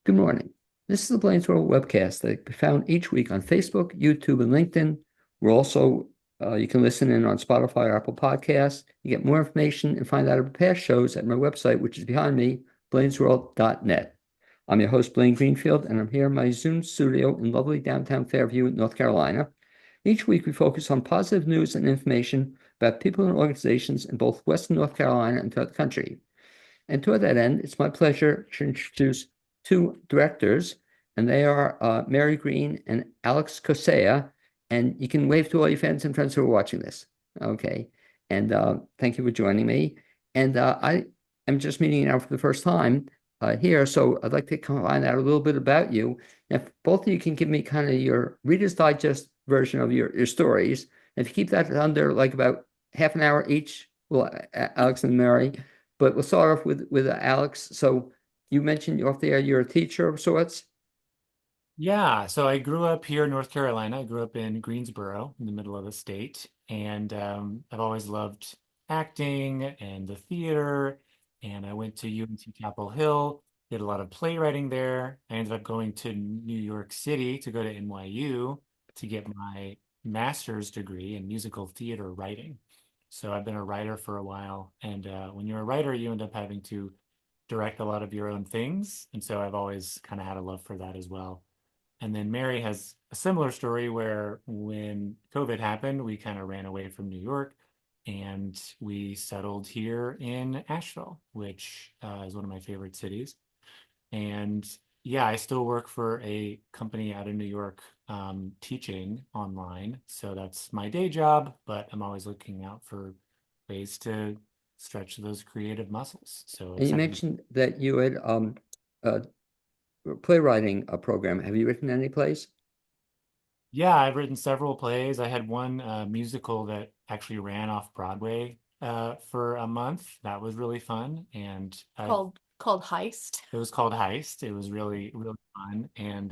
Good morning. This is the Blaine's World webcast that can be found each week on Facebook, YouTube, and LinkedIn. We're also, you can listen in on Spotify or Apple Podcasts. You get more information and find out about past shows at my website, which is behind me, blainesworld.net. I'm your host, Blaine Greenfield, and I'm here in my Zoom studio in lovely downtown Fairview, North Carolina. Each week, we focus on positive news and information about people and organizations in both Western North Carolina and throughout the country. And toward that end, it's my pleasure to introduce two directors, and they are Mary Greene and Alex Koceja. And you can wave to all your fans and friends who are watching this. Okay. And thank you for joining me. And I am just meeting you now for the first time here. So I'd like to find out a little bit about you. If both of you can give me kind of your Reader's Digest version of your stories, and if you keep that under like about half an hour each, well, Alex and Mary, but we'll start off with Alex. So you mentioned off there you're a teacher of sorts. Yeah, so I grew up here in North Carolina. I grew up in Greensboro, in the middle of the state, and I've always loved acting and the theater. And I went to UNC Chapel Hill, did a lot of playwriting there. I ended up going to New York City to go to NYU to get my master's degree in musical theater writing. So I've been a writer for a while, and when you're a writer, you end up having to direct a lot of your own things, and so I've always kind of had a love for that as well. And then Mary has a similar story where when COVID happened, we kind of ran away from New York and we settled here in Asheville, which is one of my favorite cities. And yeah, I still work for a company out in New York teaching online. So that's my day job, but I'm always looking out for ways to stretch those creative muscles. So And you excited. mentioned that you had a playwriting program. Have you written any plays? Yeah, I've written several plays. I had one musical that actually ran off Broadway for a month. That was really fun, and called Heist. it was called Heist. It was really really fun, and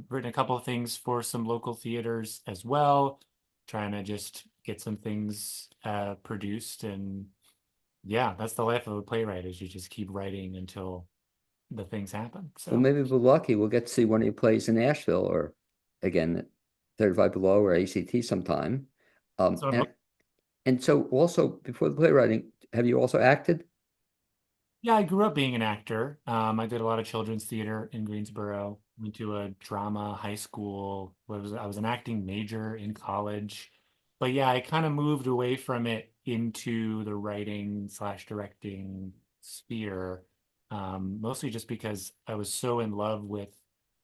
written a couple of things for some local theaters as well, trying to just get some things produced. And yeah, that's the life of a playwright is you just keep writing until the things happen. Well, So, maybe if we're lucky, we'll get to see one of your plays in Nashville or again, 35 Below or ACT sometime. Um, so I'm and and so also before the playwriting, have you also acted? Yeah, I grew up being an actor. I did a lot of children's theater in Greensboro. Went to a drama high school. I was an acting major in college. But yeah, I kind of moved away from it into the writing slash directing sphere, mostly just because I was so in love with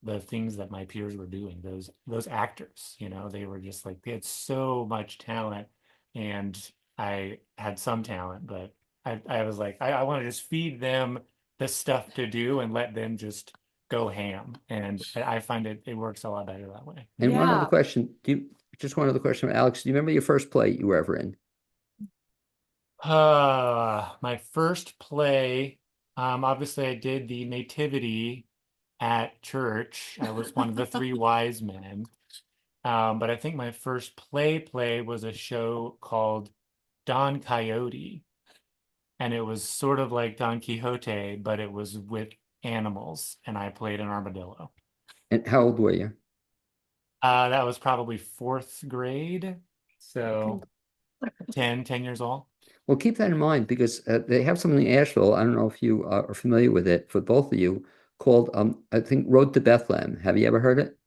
the things that my peers were doing. Those actors, they were just like they had so much talent, and I had some talent, but I was like, I want to just feed them the stuff to do and let them just go ham. And I find it works a lot better that way. And one other Yeah. question, just one other question, Alex, do you remember your first play you were ever in? My first play, obviously I did the Nativity at church. I was one of the three wise men. But I think my first play was a show called Don Quixote. And it was sort of like Don Quixote, but it was with animals, and I played an armadillo. And how old were you? That was probably fourth grade, Con- so 10 years old. Well, keep that in mind because they have something in Asheville. I don't know if you are familiar with it for both of you called I think Road to Bethlehem. Have you ever heard it?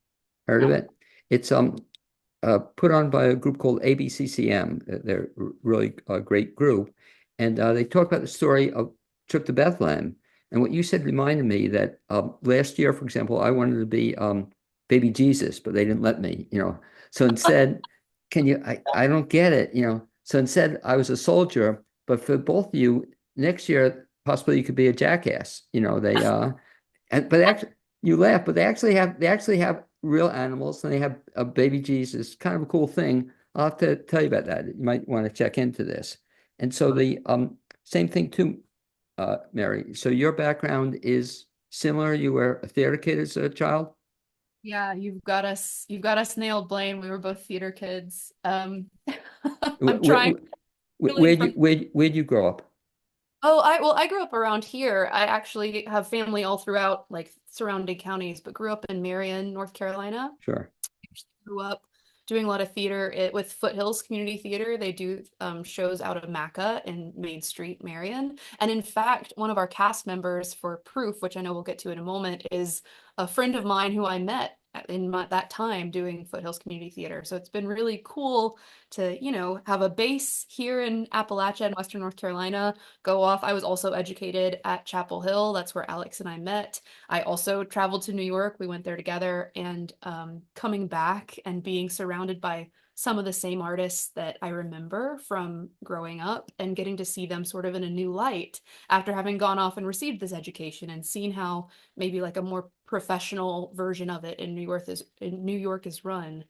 Heard of No. it? It's put on by a group called ABCCM. They're really a great group, and they talk about the story of trip to Bethlehem. And what you said reminded me that last year, for example, I wanted to be baby Jesus, but they didn't let me. So instead, can you? I don't get it. So instead, I was a soldier. But for both of you, next year possibly you could be a jackass. But actually, you laugh, but they actually have real animals, and they have a baby Jesus. Kind of a cool thing. I'll have to tell you about that. You might want to check into this. And so the same thing too, Mary. So your background is similar. You were a theater kid as a child. Yeah, you've got us nailed, Blaine. We were both theater kids. Where, I'm trying where, really where'd you from where'd you grow up? Oh, I grew up around here. I actually have family all throughout like surrounding counties, but grew up in Marion, North Carolina. Sure. Grew up doing a lot of theater with Foothills Community Theater. They do shows out of Maca in Main Street, Marion. And in fact, one of our cast members for Proof, which I know we'll get to in a moment, is a friend of mine who I met in that time doing Foothills Community Theater. So it's been really cool to, have a base here in Appalachia and Western North Carolina, go off. I was also educated at Chapel Hill. That's where Alex and I met. I also traveled to New York. We went there together, and coming back and being surrounded by some of the same artists that I remember from growing up and getting to see them sort of in a new light after having gone off and received this education and seen how maybe like a more professional version of it in New York is run.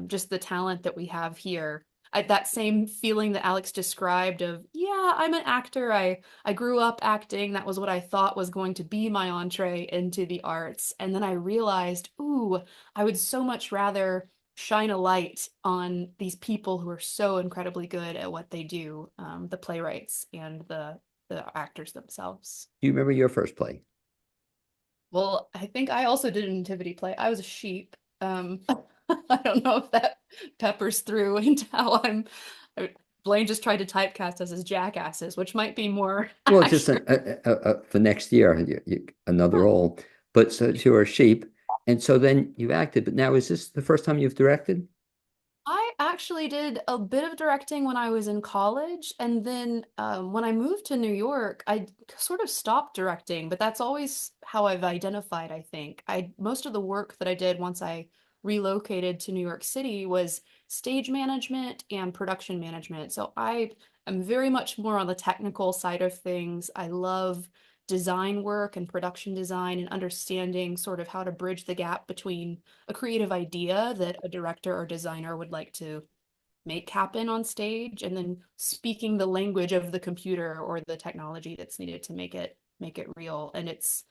Just the talent that we have here. That same feeling that Alex described of, yeah, I'm an actor. I grew up acting. That was what I thought was going to be my entree into the arts. And then I realized, ooh, I would so much rather shine a light on these people who are so incredibly good at what they do, the playwrights and the actors themselves. Do you remember your first play? Well, I think I also did a nativity play. I was a sheep. I don't know if that peppers through into how Blaine just tried to typecast us as jackasses, which might be more Well, just accurate. for next year, another role. But so you're a sheep, and so then you acted. But now, is this the first time you've directed? I actually did a bit of directing when I was in college, and then when I moved to New York, I sort of stopped directing, but that's always how I've identified, I think. Most of the work that I did once I relocated to New York City was stage management and production management. So I am very much more on the technical side of things. I love design work and production design and understanding sort of how to bridge the gap between a creative idea that a director or designer would like to make happen on stage and then speaking the language of the computer or the technology that's needed to make it real. And it's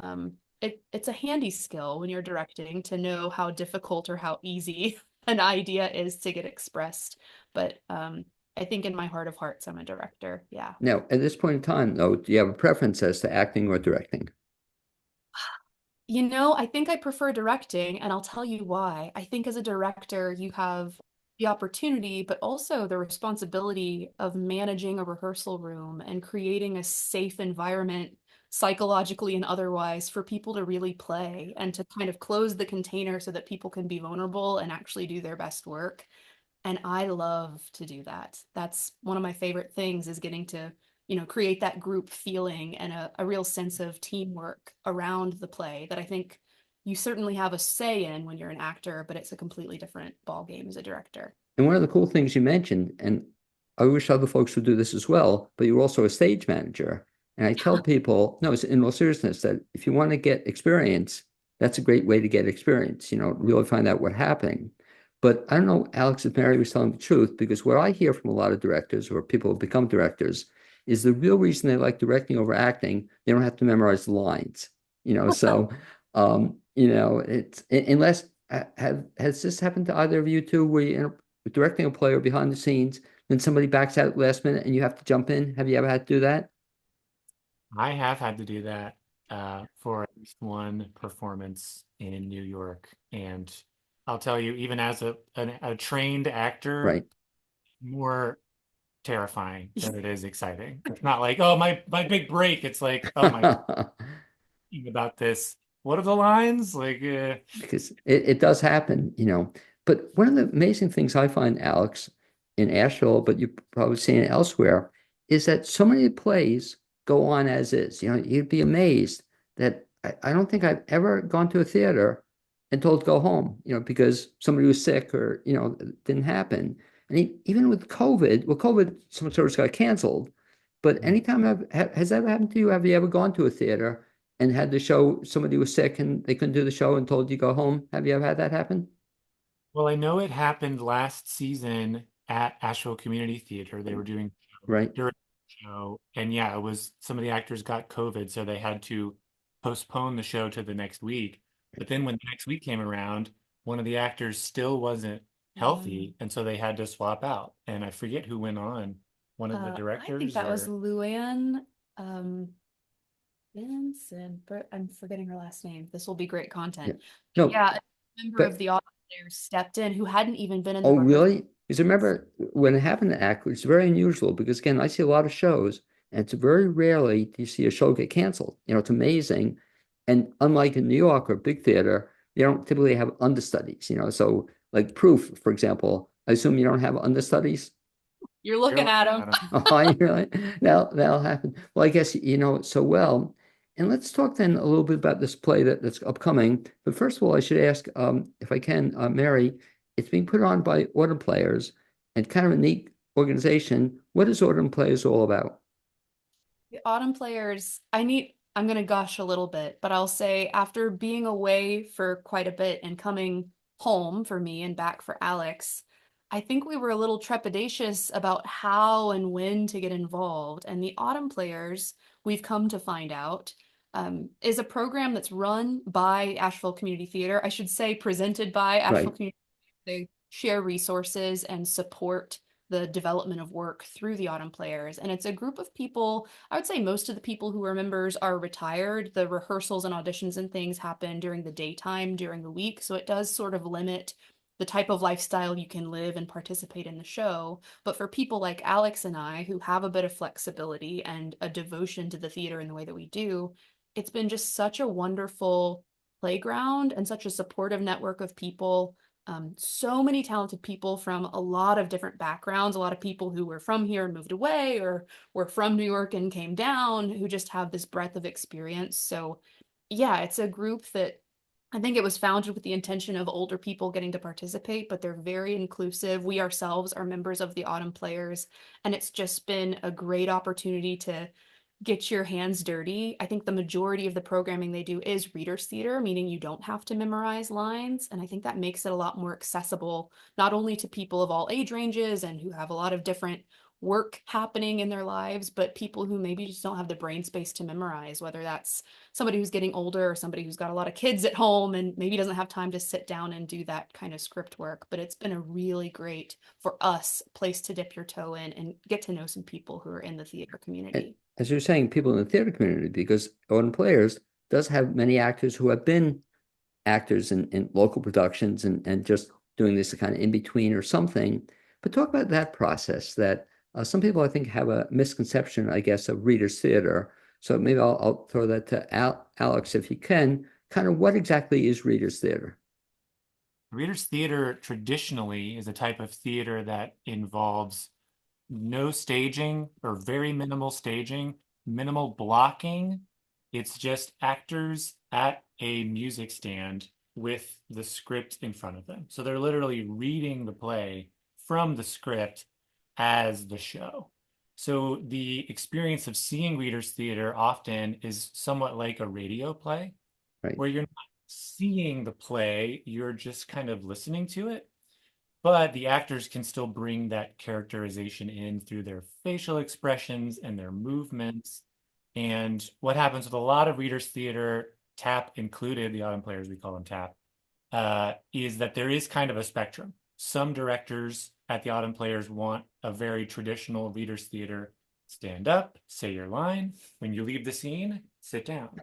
a handy skill when you're directing to know how difficult or how easy an idea is to get expressed. But I think in my heart of hearts, I'm a director. Yeah. Now, at this point in time, though, do you have a preference as to acting or directing? I think I prefer directing, and I'll tell you why. I think as a director, you have the opportunity, but also the responsibility of managing a rehearsal room and creating a safe environment, psychologically and otherwise, for people to really play and to kind of close the container so that people can be vulnerable and actually do their best work. And I love to do that. That's one of my favorite things is getting to, create that group feeling and a real sense of teamwork around the play that I think you certainly have a say in when you're an actor, but it's a completely different ball game as a director. And one of the cool things you mentioned, and I wish other folks would do this as well, but you're also a stage manager. And I tell people, no, it's in all seriousness, that if you want to get experience, that's a great way to get experience, really find out what's happening. But I don't know, Alex, if Mary was telling the truth, because what I hear from a lot of directors or people who become directors is the real reason they like directing over acting, they don't have to memorize the lines, so it's unless has this happened to either of you two where you directing a play or behind the scenes, then somebody backs out at the last minute and you have to jump in? Have you ever had to do that? I have had to do that for at least one performance in New York. And I'll tell you, even as a trained actor, Right. more terrifying than it is exciting. It's not like, oh, my big break. It's like, oh my, thinking about this. What are the lines? Like, Because it does happen. But one of the amazing things I find, Alex, in Asheville, but you've probably seen it elsewhere, is that so many plays go on as is. You'd be amazed that I don't think I've ever gone to a theater and told to go home, because somebody was sick or, it didn't happen. And even with COVID, well, COVID, some sort of got canceled. But anytime has that ever happened to you? Have you ever gone to a theater and had the show, somebody was sick and they couldn't do the show and told you go home? Have you ever had that happen? well, I know it happened last season at Asheville Community Theater. They were doing Right. during the show, and yeah, it was some of the actors got COVID, so they had to postpone the show to the next week. But then when the next week came around, one of the actors still wasn't Mm. healthy, and so they had to swap out. And I forget who went on, one of the I think directors that was or Luann. Um, Vincent, but I'm forgetting her last name. This will be great Yeah. content. No, Yeah, a member of but the audience there stepped in who hadn't even been in the oh, rehearsal. really? Because I remember when it happened to ACT, it's very unusual because again, I see a lot of shows and it's very rarely do you see a show get canceled. It's amazing. And unlike in New York or big theater, they don't typically have understudies. So like Proof, for example, I assume you don't have understudies. You're You're looking at looking him. at 'em. Oh, you're right. That'll happen. Well, I guess you know it so well. And let's talk then a little bit about this play that's upcoming. But first of all, I should ask, if I can, Mary, it's being put on by Autumn Players and kind of a neat organization. What is Autumn Players all about? The Autumn Players, I'm gonna gush a little bit, but I'll say after being away for quite a bit and coming home for me and back for Alex, I think we were a little trepidatious about how and when to get involved. And the Autumn Players, we've come to find out, is a program that's run by Asheville Community Theater. I should say presented by Asheville Right. Community. They share resources and support the development of work through the Autumn Players. And it's a group of people. I would say most of the people who are members are retired. The rehearsals and auditions and things happen during the daytime, during the week. So it does sort of limit the type of lifestyle you can live and participate in the show. But for people like Alex and I, who have a bit of flexibility and a devotion to the theater in the way that we do, it's been just such a wonderful playground and such a supportive network of people. So many talented people from a lot of different backgrounds, a lot of people who were from here and moved away, or were from New York and came down, who just have this breadth of experience. So, yeah, it's a group that I think it was founded with the intention of older people getting to participate, but they're very inclusive. We ourselves are members of the Autumn Players, and it's just been a great opportunity to get your hands dirty. I think the majority of the programming they do is readers theater, meaning you don't have to memorize lines. And I think that makes it a lot more accessible, not only to people of all age ranges and who have a lot of different work happening in their lives, but people who maybe just don't have the brain space to memorize, whether that's somebody who's getting older or somebody who's got a lot of kids at home and maybe doesn't have time to sit down and do that kind of script work. But it's been a really great, for us, place to dip your toe in and get to know some people who are in the theater And community. as you're saying, people in the theater community, because Autumn Players does have many actors who have been actors in local productions and just doing this kind of in between or something. But talk about that process that some people I think have a misconception, I guess, of readers theater. So maybe I'll throw that to Alex if you can. Kind of what exactly is readers theater? Reader's theater traditionally is a type of theater that involves no staging or very minimal staging, minimal blocking. It's just actors at a music stand with the script in front of them. So they're literally reading the play from the script as the show. So the experience of seeing readers theater often is somewhat like a radio play, Right. where you're not seeing the play, you're just kind of listening to it, but the actors can still bring that characterization in through their facial expressions and their movements. And what happens with a lot of readers theater, tap included, the Autumn Players, we call them tap, is that there is kind of a spectrum. Some directors at the Autumn Players want a very traditional readers theater: stand up, say your line, when you leave the scene, sit down.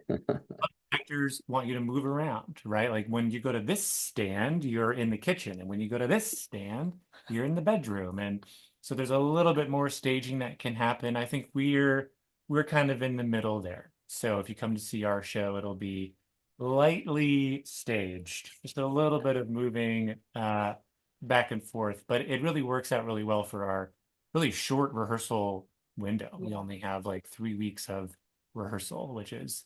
Actors want you to move around, right? Like when you go to this stand, you're in the kitchen, and when you go to this stand, you're in the bedroom. And so there's a little bit more staging that can happen. I think we're kind of in the middle there. So if you come to see our show, it'll be lightly staged, just a little bit of moving back and forth, but it really works out really well for our really short rehearsal window. We only have like 3 weeks of rehearsal, which is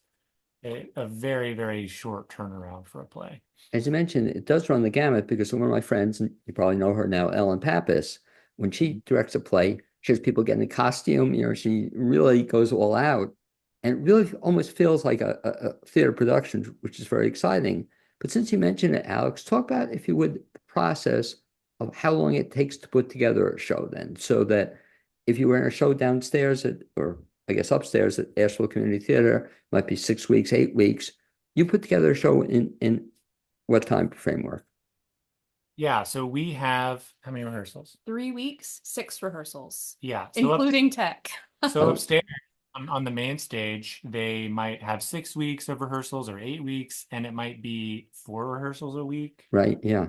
a very, very short turnaround for a play. As you mentioned, it does run the gamut because one of my friends, and you probably know her now, Ellen Pappas, when she directs a play, she has people get in costume, she really goes all out. And it really almost feels like a theater production, which is very exciting. But since you mentioned it, Alex, talk about, if you would, the process of how long it takes to put together a show then, so that if you were in a show downstairs or I guess upstairs at Asheville Community Theater, might be 6 weeks, 8 weeks, you put together a show in what time framework? Yeah, so we have how many rehearsals? 3 weeks, 6 rehearsals, Yeah, including tech. so Oh, upstairs On the main stage, they might have 6 weeks of rehearsals or 8 weeks, and it might be 4 rehearsals a week. Right. Yeah.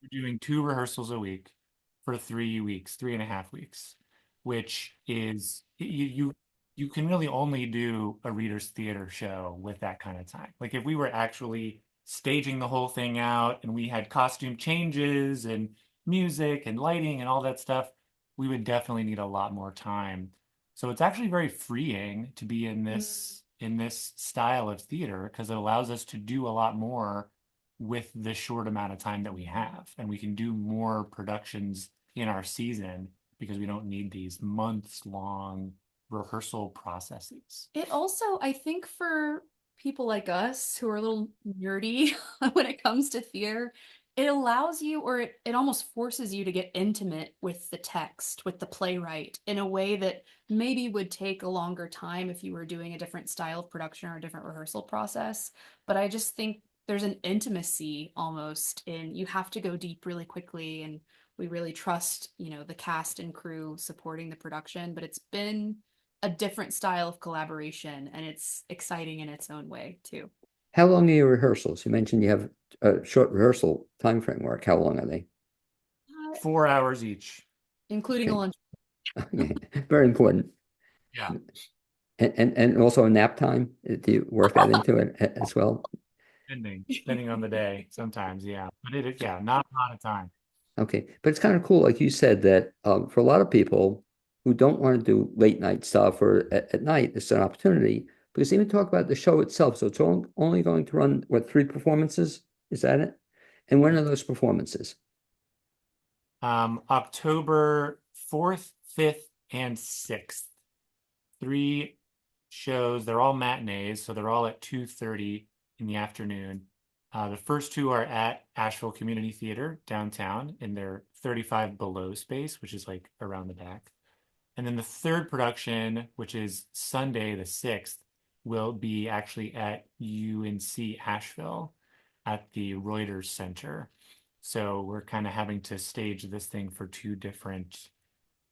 We're doing 2 rehearsals a week for 3 weeks, 3.5 weeks, which is you can really only do a reader's theater show with that kind of time. Like if we were actually staging the whole thing out and we had costume changes and music and lighting and all that stuff, we would definitely need a lot more time. So it's actually very freeing to be in this style of theater because it allows us to do a lot more with the short amount of time that we have. And we can do more productions in our season because we don't need these months long rehearsal processes. It also, I think for people like us who are a little nerdy when it comes to theater, it allows you, or it almost forces you to get intimate with the text, with the playwright, in a way that maybe would take a longer time if you were doing a different style of production or a different rehearsal process. But I just think there's an intimacy almost in you have to go deep really quickly, and we really trust, the cast and crew supporting the production. But it's been a different style of collaboration, and it's exciting in its own way too. How long are your rehearsals? You mentioned you have a short rehearsal time framework. How long are they? 4 hours each. Including a Okay. lunch. Yeah. Very important. Yeah. And also a nap time. Do you work that into it as well? Depending on the day, sometimes, yeah. But yeah, not a lot of time. Okay, but it's kind of cool, like you said, that for a lot of people who don't want to do late night stuff or at night, it's an opportunity because even talk about the show itself. So it's only going to run, what, 3 performances? Is that it? And when are those performances? October 4th, 5th, and 6th. 3 shows. They're all matinees, so they're all at 2:30 in the afternoon. The first two are at Asheville Community Theater downtown in their 35 below space, which is like around the back. And then the third production, which is Sunday the 6th, will be actually at UNC Asheville at the Reuters Center. So we're kind of having to stage this thing for two different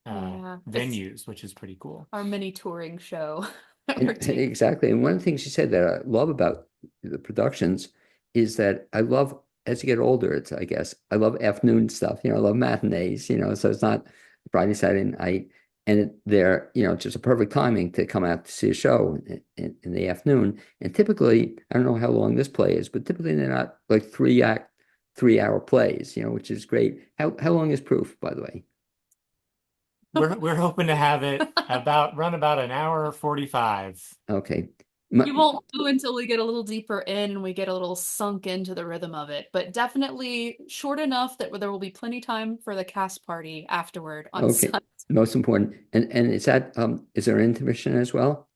Yeah, it's venues, which is pretty cool. our mini touring show that we're And taking. exactly. And one of the things you said that I love about the productions is that I love, as you get older, it's, I guess, I love afternoon stuff. I love matinees, so it's not Friday, Saturday night. And they're, just a perfect timing to come out to see a show in the afternoon. And typically, I don't know how long this play is, but typically they're not like 3 act, 3 hour plays, which is great. How long is Proof, by the way? We're hoping to have it run about an hour 45. Okay. We won't do until we get a little deeper in and we get a little sunk into the rhythm of it, but definitely short enough that there will be plenty time for the cast party afterward on Okay. Sunday. Most important. And is there an intermission as well?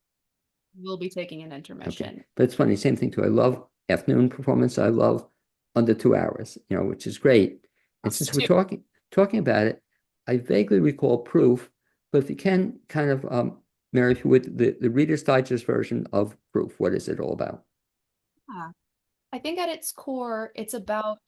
We'll be taking an Okay. intermission. But it's funny, same thing too. I love afternoon performance. I love under 2 hours, which is great. And Us since we're too. talking about it, I vaguely recall Proof, but if you can kind of Mary, if you would, the Reader's Digest version of Proof, what is it all about? Yeah. I think at its core, it's about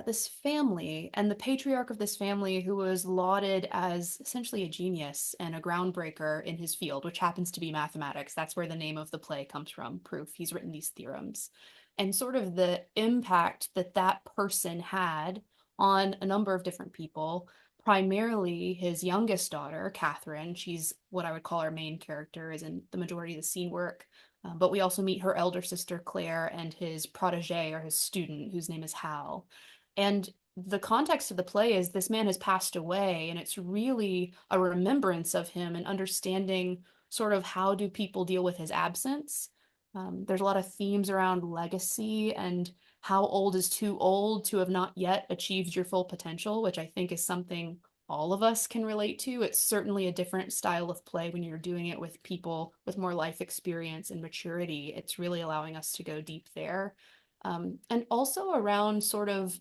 this family and the patriarch of this family who was lauded as essentially a genius and a groundbreaker in his field, which happens to be mathematics. That's where the name of the play comes from, Proof. He's written these theorems. And sort of the impact that that person had on a number of different people, primarily his youngest daughter, Catherine. She's what I would call our main character, is in the majority of the scene work. But we also meet her elder sister, Claire, and his protege or his student, whose name is Hal. And the context of the play is this man has passed away, and it's really a remembrance of him and understanding sort of how do people deal with his absence. There's a lot of themes around legacy and how old is too old to have not yet achieved your full potential, which I think is something all of us can relate to. It's certainly a different style of play when you're doing it with people with more life experience and maturity. It's really allowing us to go deep there. And also around sort of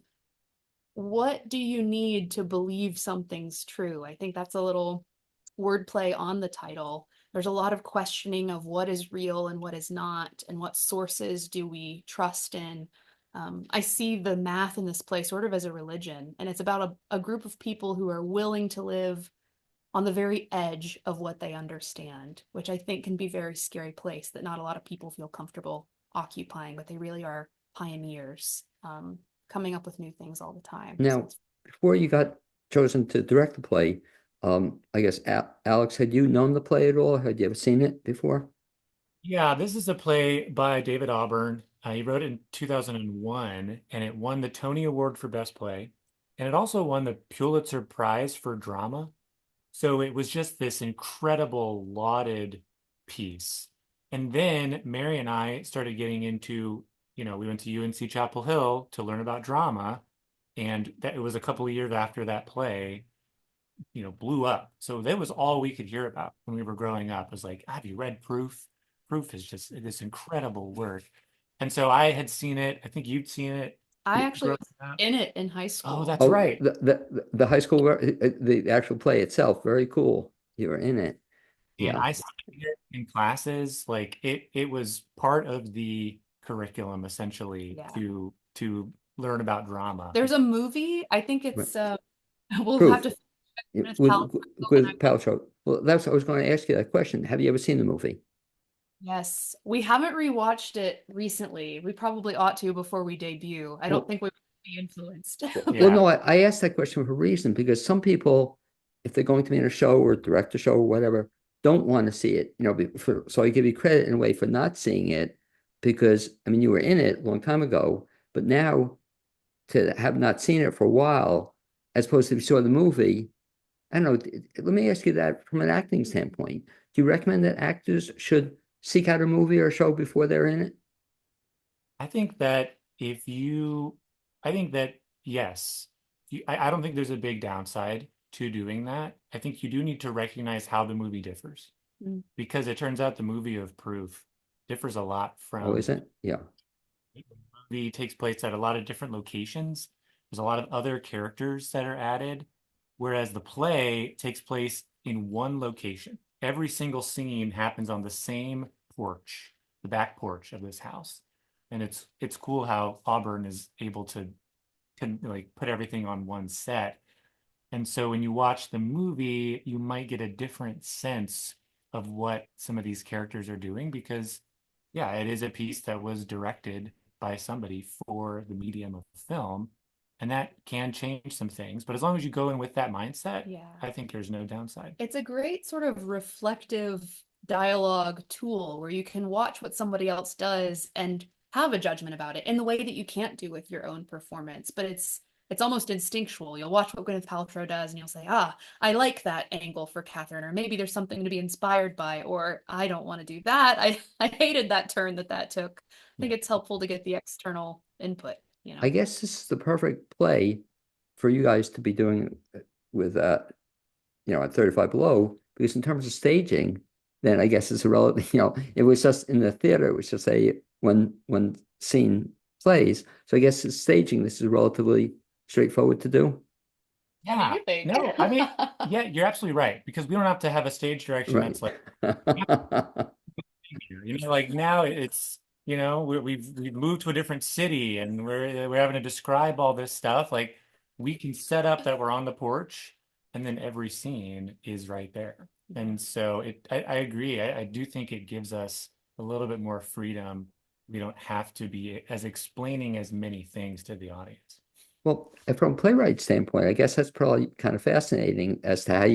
what do you need to believe something's true? I think that's a little wordplay on the title. There's a lot of questioning of what is real and what is not, and what sources do we trust in. I see the math in this play sort of as a religion, and it's about a group of people who are willing to live on the very edge of what they understand, which I think can be a very scary place that not a lot of people feel comfortable occupying, but they really are pioneers, coming up with new things all the time. So Now, it's before you got chosen to direct the play, I guess Alex, had you known the play at all? Had you ever seen it before? Yeah, this is a play by David Auburn. He wrote it in 2001, and it won the Tony Award for Best Play. And it also won the Pulitzer Prize for Drama. So it was just this incredible, lauded piece. And then Mary and I started getting into, we went to UNC Chapel Hill to learn about drama. And that it was a couple of years after that play, blew up. So that was all we could hear about when we were growing up. It was like, have you read Proof? Proof is just this incredible work. And so I had seen it. I think you'd seen it I actually growing was up. in it in high Oh, school. that's Oh, right. the high school, the actual play itself, very cool. You were in it. And Yeah. I studied it in classes. Like it was part of the curriculum essentially Yeah. to learn about drama. There's a movie, I think Right. it's we'll have Proof. to Gwyneth With Paltrow, and with Paltrow. Well, that's I was going to ask you that question. Have you ever seen the movie? yes, we haven't rewatched it recently. We probably ought to before we debut. I don't Well, think we would be influenced. well, Yeah. no, I asked that question for a reason because some people, if they're going to be in a show or direct a show or whatever, don't want to see it. So I give you credit in a way for not seeing it because I mean you were in it a long time ago, but now to have not seen it for a while, as opposed to if you saw the movie, I don't know. Let me ask you that from an acting standpoint. Do you recommend that actors should seek out a movie or a show before they're in it? I think that if you, I think that yes, I don't think there's a big downside to doing that. I think you do need to recognize how the movie differs Mm. because it turns out the movie of Proof differs a lot Oh, from isn't it? Yeah. the movie takes place at a lot of different locations. There's a lot of other characters that are added, whereas the play takes place in one location. Every single scene happens on the same porch, the back porch of this house. And it's cool how Auburn is able to like put everything on one set. And so when you watch the movie, you might get a different sense of what some of these characters are doing because, yeah, it is a piece that was directed by somebody for the medium of film. And that can change some things. But as long as you go in with that mindset, Yeah. I think there's no downside. It's a great sort of reflective dialogue tool where you can watch what somebody else does and have a judgment about it in the way that you can't do with your own performance. But it's almost instinctual. You'll watch what Gwyneth Paltrow does and you'll say, ah, I like that angle for Catherine, or maybe there's something to be inspired by, or I don't want to do that. I hated that turn that took. I think Yeah. it's helpful to get the external input, I guess this is the perfect play for you guys to be doing with at 35 below, because in terms of staging, then I guess it's a relative, it was just in the theater, it was just a when scene plays. So I guess it's staging, this is relatively straightforward to do. What do Yeah. you think? No, I mean, yeah, you're absolutely right because we don't have to have a stage direction Right. that's like like now it's we've moved to a different city and we're having to describe all this stuff. Like we can set up that we're on the porch, and then every scene is right there. And so I agree. I do think it gives us a little bit more freedom. We don't have to be as explaining as many things to the audience. Well, from a playwright standpoint, I guess that's probably kind of fascinating as to how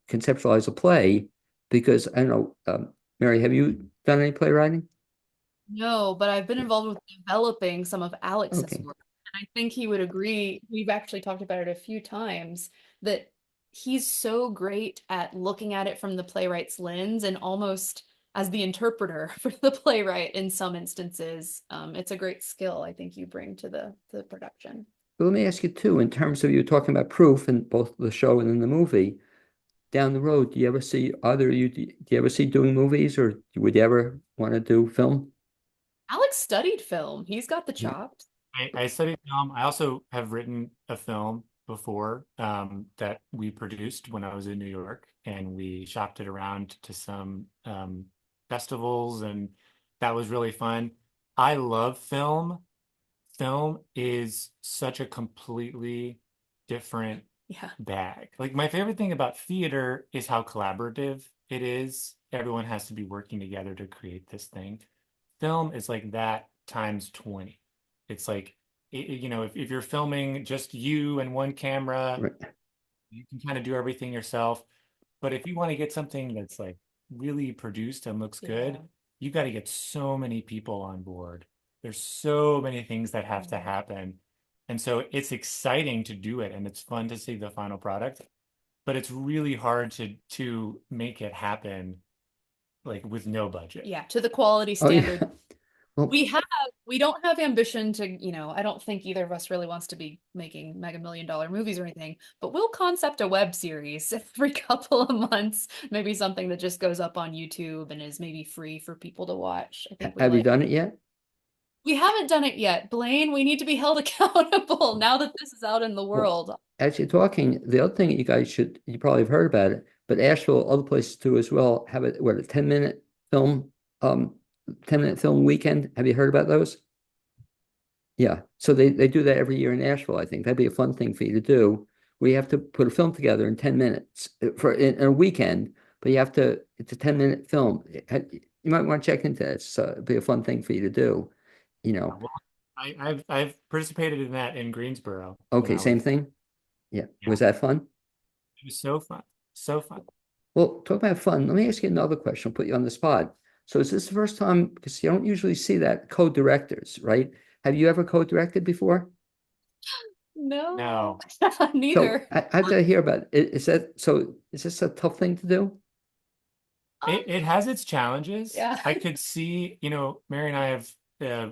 conceptualize a play, because I don't know, Mary, have you done any playwriting? No, but I've been involved with developing some of Alex's Okay. work. And I think he would agree. We've actually talked about it a few times that he's so great at looking at it from the playwright's lens and almost as the interpreter for the playwright in some instances. It's a great skill I think you bring to the production. But let me ask you too, in terms of you talking about proof in both the show and in the movie, down the road, do you ever see either of you, do you ever see doing movies or would you ever want to do film? Alex studied film. He's got the Yeah. chops. I studied film. I also have written a film before that we produced when I was in New York, and we shopped it around to some festivals, and that was really fun. I love film. Film is such a completely different Yeah. bag. Like my favorite thing about theater is how collaborative it is. Everyone has to be working together to create this thing. Film is like that times 20. It's like, if you're filming just you and one camera, Right. you can kind of do everything yourself. But if you want to get something that's like really produced and looks Yeah. good, you got to get so many people on board. There's so many things that have to Yeah. happen. And so it's exciting to do it and it's fun to see the final product, but it's really hard to make it happen like with no budget. Yeah, to the quality Oh standard yeah. Well, we don't have ambition to, I don't think either of us really wants to be making mega million dollar movies or anything, but we'll concept a web series every couple of months, maybe something that just goes up on YouTube and is maybe free for people to watch. I think we have you like done it yet? we haven't done it yet. Blaine, we need to be held accountable now that this is out in the Well, world. as you're talking, the other thing you probably have heard about it, but Asheville, other places too as well, have a 10-minute film, um, 10-minute film weekend. Have you heard about those? Yeah. So they do that every year in Asheville, I think. That'd be a fun thing for you to do. We have to put a film together in 10 minutes in a weekend, but it's a 10-minute film. You might want to check into this. So it'd be a fun thing for you to do, you know. Well, I've participated in that in Greensboro when Okay, I same was, thing. Yeah. yeah, Was that fun? it was so fun. So fun. Well, talk about fun. Let me ask you another question. I'll put you on the spot. So is this the first time, because you don't usually see that co-directors, right? Have you ever co-directed before? No, No. So neither. I have to hear about it. Is this a tough thing to do? It has its challenges. Yeah. I could see, Mary and I have uh,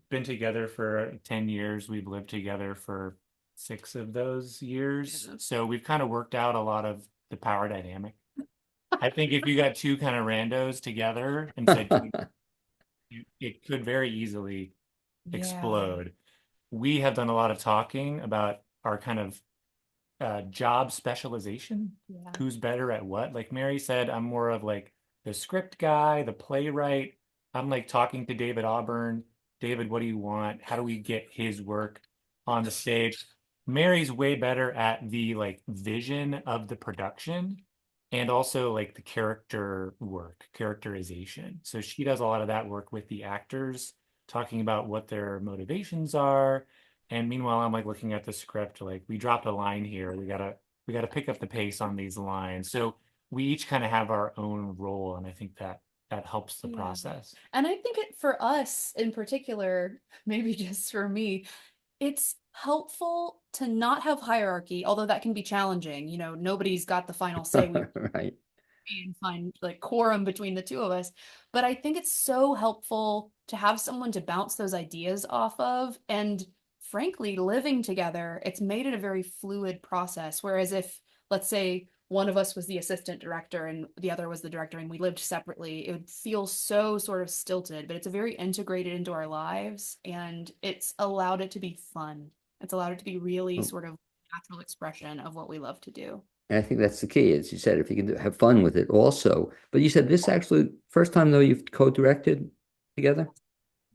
been together for 10 years. We've lived together for 6 of those years. Yeah. So we've kind of worked out a lot of the power dynamic. I think if you got two kind of randos together and said, it could very easily Yeah. explode. We have done a lot of talking about our kind of job specialization. Yeah. Who's better at what? Like Mary said, I'm more of like the script guy, the playwright. I'm like talking to David Auburn. David, what do you want? How do we get his work on the stage? Mary's way better at the like vision of the production and also like the character work, characterization. So she does a lot of that work with the actors, talking about what their motivations are, and meanwhile, I'm like looking at the script, like we dropped a line here. We gotta pick up the pace on these lines. So we each kind of have our own role, and I think that helps the Yeah. process. And I think for us in particular, maybe just for me, it's helpful to not have hierarchy, although that can be challenging. Nobody's got the final say. We Right. and find like quorum between the two of us. But I think it's so helpful to have someone to bounce those ideas off of. And frankly, living together, it's made it a very fluid process. Whereas if, let's say, one of us was the assistant director and the other was the director and we lived separately, it would feel so sort of stilted, but it's a very integrated into our lives and it's allowed it to be fun. It's allowed it to be really Well, sort of natural expression of what we love to do. and I think that's the key, as you said, if you can have fun with it also. But you said this actually first time though you've co-directed together?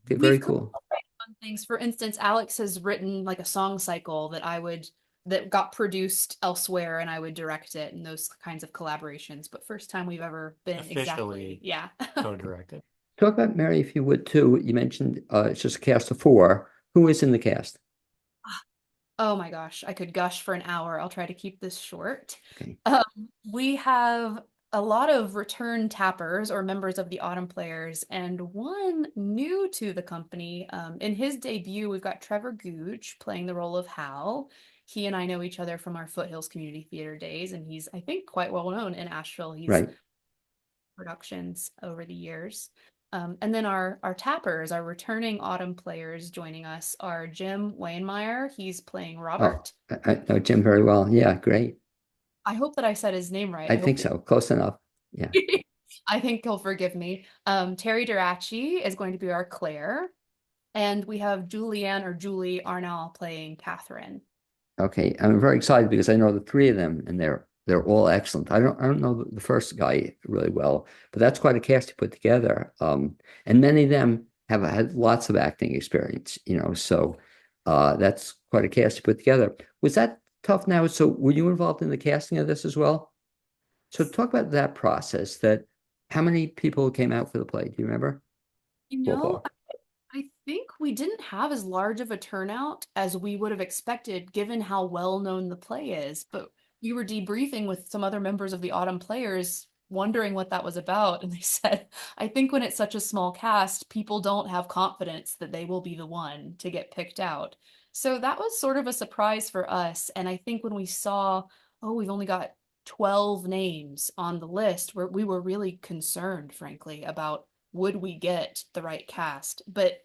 Okay, very We've cool. fun things. For instance, Alex has written like a song cycle that got produced elsewhere and I would direct it and those kinds of collaborations. But first time we've ever been exactly, Officially yeah. co-directed. Talk about Mary if you would too. You mentioned it's just a cast of four. Who is in the cast? Oh my gosh, I could gush for an hour. I'll try to keep this short. Okay, Um, we have a lot of return tappers or members of the Autumn Players, and one new to the company. In his debut, we've got Trevor Googe playing the role of Hal. He and I know each other from our Foothills Community Theater days, and he's, I think, quite well known in Asheville. He's right. productions over the years. And then our tappers, our returning Autumn Players joining us are Jim Wainmeyer. He's playing Oh, Robert. I know Jim very well. Yeah, great. I hope that I said his name right. I I think hope so. Close enough. Yeah. I think he'll forgive me. Terry Durachi is going to be our Claire, and we have Julianne or Julie Arnall playing Catherine. Okay, I'm very excited because I know the three of them, and they're all excellent. I don't know the first guy really well, but that's quite a cast to put together. And many of them have had lots of acting experience, so that's quite a cast to put together. Was that tough now. So were you involved in the casting of this as well? So talk about that process, that how many people came out for the play? Do you remember? You know, Ballpark. I think we didn't have as large of a turnout as we would have expected, given how well known the play is. But we were debriefing with some other members of the Autumn Players, wondering what that was about. And they said, I think when it's such a small cast, people don't have confidence that they will be the one to get picked out. So that was sort of a surprise for us. And I think when we saw, oh, we've only got 12 names on the list, where we were really concerned, frankly, about would we get the right cast. But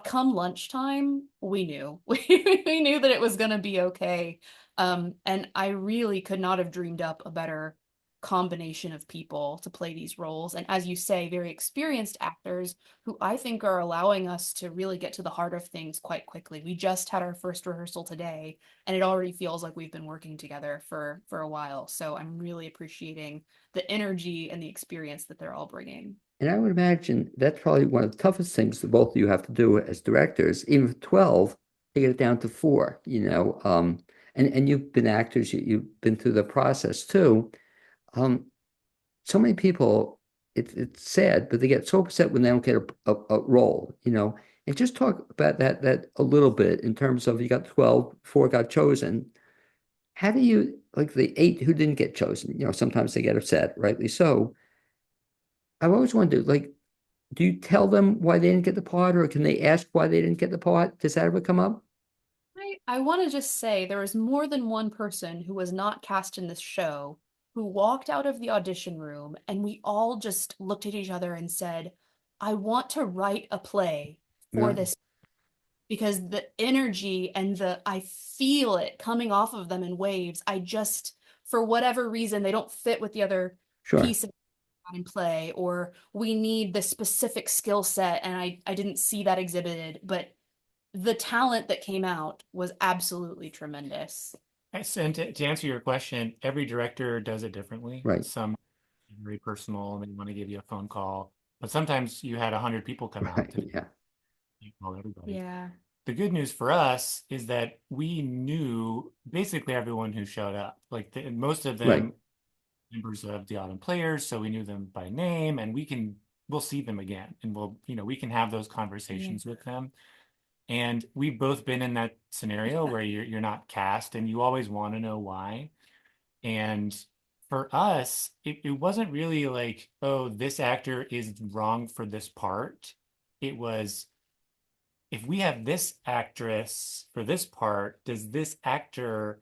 come lunchtime, we knew. We knew that it was going to be okay. And I really could not have dreamed up a better combination of people to play these roles. And as you say, very experienced actors who I think are allowing us to really get to the heart of things quite quickly. We just had our first rehearsal today, and it already feels like we've been working together for a while. So I'm really appreciating the energy and the experience that they're all bringing. And I would imagine that's probably one of the toughest things that both of you have to do as directors, even for 12, to get it down to four, and you've been actors, you've been through the process too. Um, so many people, it's sad, but they get so upset when they don't get a role. And just talk about that a little bit in terms of you got 12, four got chosen. How do you, like the eight who didn't get chosen, sometimes they get upset, rightly so. I've always wondered, like, do you tell them why they didn't get the part, or can they ask why they didn't get the part? Does that ever come up? I want to just say there was more than one person who was not cast in this show who walked out of the audition room and we all just looked at each other and said, I want to write a play for No, this, because the energy and I feel it coming off of them in waves. I just, for whatever reason, they don't fit with the other sure. piece of in play, or we need this specific skill set. And I didn't see that exhibited, but the talent that came out was absolutely tremendous. Yes, and to answer your question, every director does it differently. Right, Some are very personal and they want to give you a phone call, but sometimes you had 100 people come out right, to yeah, call everybody. Yeah. The good news for us is that we knew basically everyone who showed up. Like most of right. them members of the Autumn Players, so we knew them by name, and we'll see them again, and we can have those Yeah. conversations with them. And we've both been in that scenario where you're not cast and you always want to know why. And for us, it wasn't really like, oh, this actor is wrong for this part. It was, if we have this actress for this part, does this actor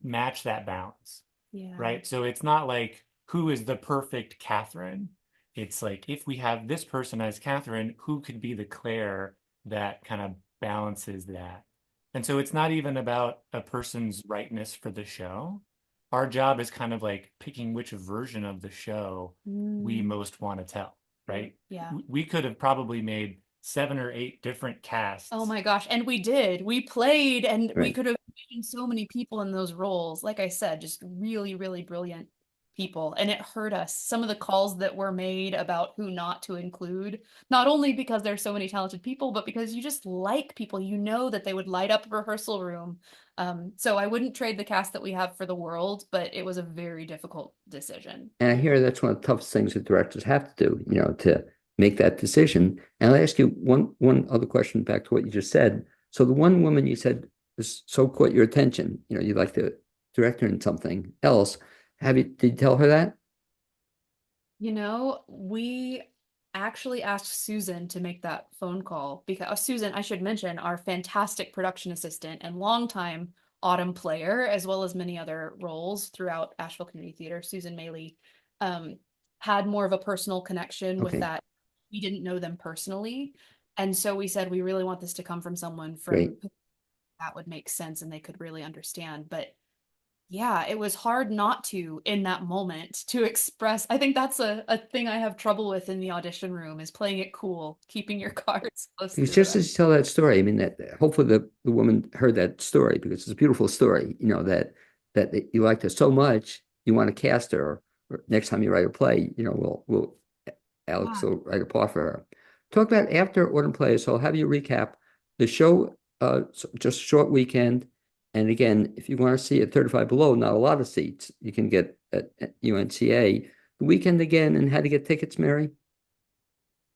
match that balance? Yeah. Right? So it's not like who is the perfect Catherine. It's like if we have this person as Catherine, who could be the Claire that kind of balances that? And so it's not even about a person's rightness for the show. Our job is kind of like picking which version of the show we Mm, most want to tell, right? yeah. We could have probably made 7 or 8 different Oh casts. my gosh. And we did. We played and we Right. could have imagined so many people in those roles. Like I said, just really, really brilliant people. And it hurt us. Some of the calls that were made about who not to include, not only because there's so many talented people, but because you just like people, you know that they would light up a rehearsal room. So I wouldn't trade the cast that we have for the world, but it was a very difficult decision. And I hear that's one of the toughest things that directors have to do, to make that decision. And I'll ask you one other question back to what you just said. So the one woman you said was so caught your attention, you'd like to direct her in something else. Did you tell her that? We actually asked Susan to make that phone call because Susan, I should mention, our fantastic production assistant and longtime Autumn player, as well as many other roles throughout Asheville Community Theater. Susan Maley um, had more of a personal connection with Okay, that. We didn't know them personally. And so we said, we really want this to come from someone great. from who that would make sense and they could really understand. But yeah, it was hard not to in that moment to express. I think that's a thing I have trouble with in the audition room is playing it cool, keeping your cards close to Because the just vest. as you tell that story, I mean that hopefully the woman heard that story because it's a beautiful story, that you liked her so much, you want to cast her, or next time you write a play, we'll Alex Yeah. will write a part for her. Talk about after Autumn Plays. So I'll have you recap the show, just a short weekend. And again, if you want to see at 35 below, not a lot of seats, you can get at UNCA. The weekend again, and how to get tickets, Mary?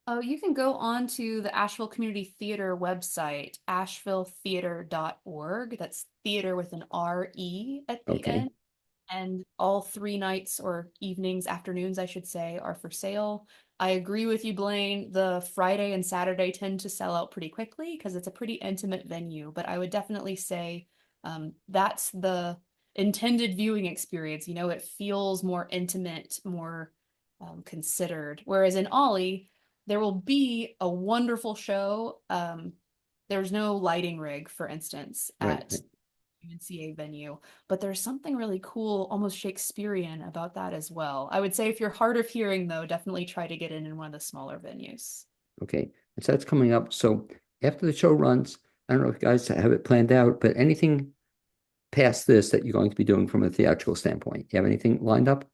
Oh, you can go on to the Asheville Community Theater website, ashevilletheater.org. That's theater with an R-E at the Okay, end. And all 3 nights or evenings, afternoons, I should say, are for sale. I agree with you, Blaine. The Friday and Saturday tend to sell out pretty quickly because it's a pretty intimate venue. But I would definitely say that's the intended viewing experience. You know, it feels more intimate, more considered. Whereas in Ollie, there will be a wonderful show. There's no lighting rig, for instance, right. at UNCA venue, but there's something really cool, almost Shakespearean about that as well. I would say if you're hard of hearing, though, definitely try to get in one of the smaller venues. Okay, and so that's coming up. So after the show runs, I don't know if you guys have it planned out, but anything past this that you're going to be doing from a theatrical standpoint? You have anything lined up?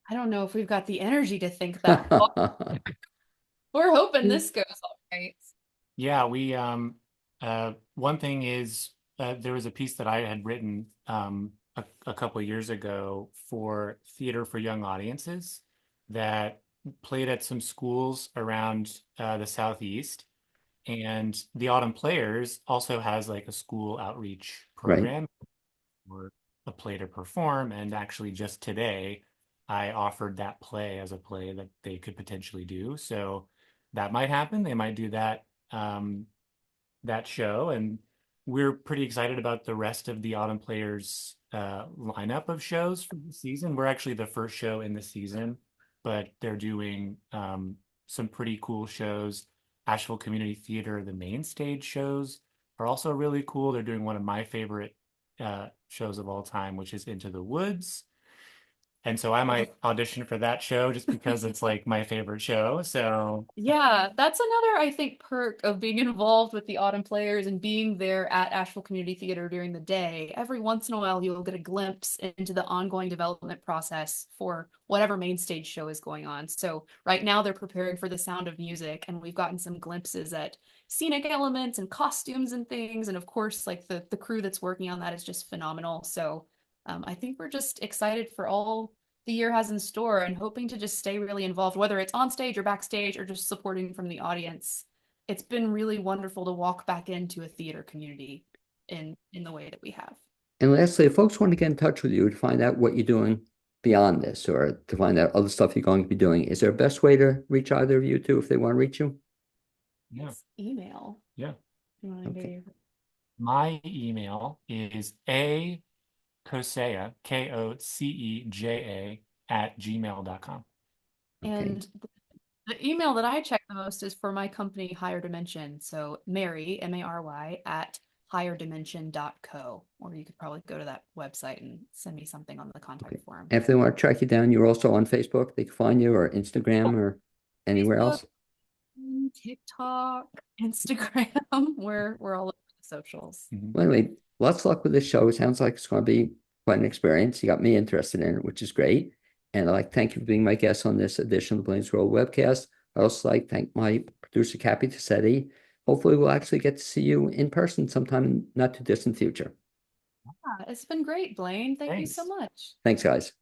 I don't know if we've got the energy to think that far. We're hoping this goes all right. Yeah, we one thing is there was a piece that I had written a couple of years ago for theater for young audiences that played at some schools around the Southeast. And the Autumn Players also has like a school outreach Right. program or a play to perform. And actually, just today, I offered that play as a play that they could potentially do. So that might happen. They might do that show, and we're pretty excited about the rest of the Autumn Players lineup of shows for the season. We're actually the first show in the season, but they're doing some pretty cool shows. Asheville Community Theater, the main stage shows are also really cool. They're doing one of my favorite shows of all time, which is Into the Woods. And so I might audition for that show just because it's like my favorite show. So Yeah, that's another, I think, perk of being involved with the Autumn Players and being there at Asheville Community Theater during the day. Every once in a while, you'll get a glimpse into the ongoing development process for whatever main stage show is going on. So right now, they're preparing for The Sound of Music, and we've gotten some glimpses at scenic elements and costumes and things. And of course, like the crew that's working on that is just phenomenal. So I think we're just excited for all the year has in store and hoping to just stay really involved, whether it's on stage or backstage or just supporting from the audience. It's been really wonderful to walk back into a theater community in the way that we have. And lastly, if folks want to get in touch with you to find out what you're doing beyond this or to find out other stuff you're going to be doing, is there a best way to reach either of you two if they want to reach you? yeah, It's email. yeah. You want to give Okay. your- My email is a Koceja, Koceja @gmail.com. Okay. And the email that I check the most is for my company, Higher Dimension. So Mary, Mary, at higherdimension.co. Or you could probably go to that website and send me something on the Okay. contact form. And if they want to track you down, you're also on Facebook. They can find you or Instagram or anywhere Facebook, else. TikTok, Instagram. We're all over the socials. Well, anyway, lots of luck with this show. It sounds like it's going to be quite an experience. You got me interested in it, which is great. And I'd like to thank you for being my guest on this edition of the Blaine's World webcast. I'd also like to thank my producer, Cappy Tassetti. Hopefully, we'll actually get to see you in person sometime in not too distant future. Yeah, it's been great, Blaine. Thank you so Thanks. much. Thanks, guys.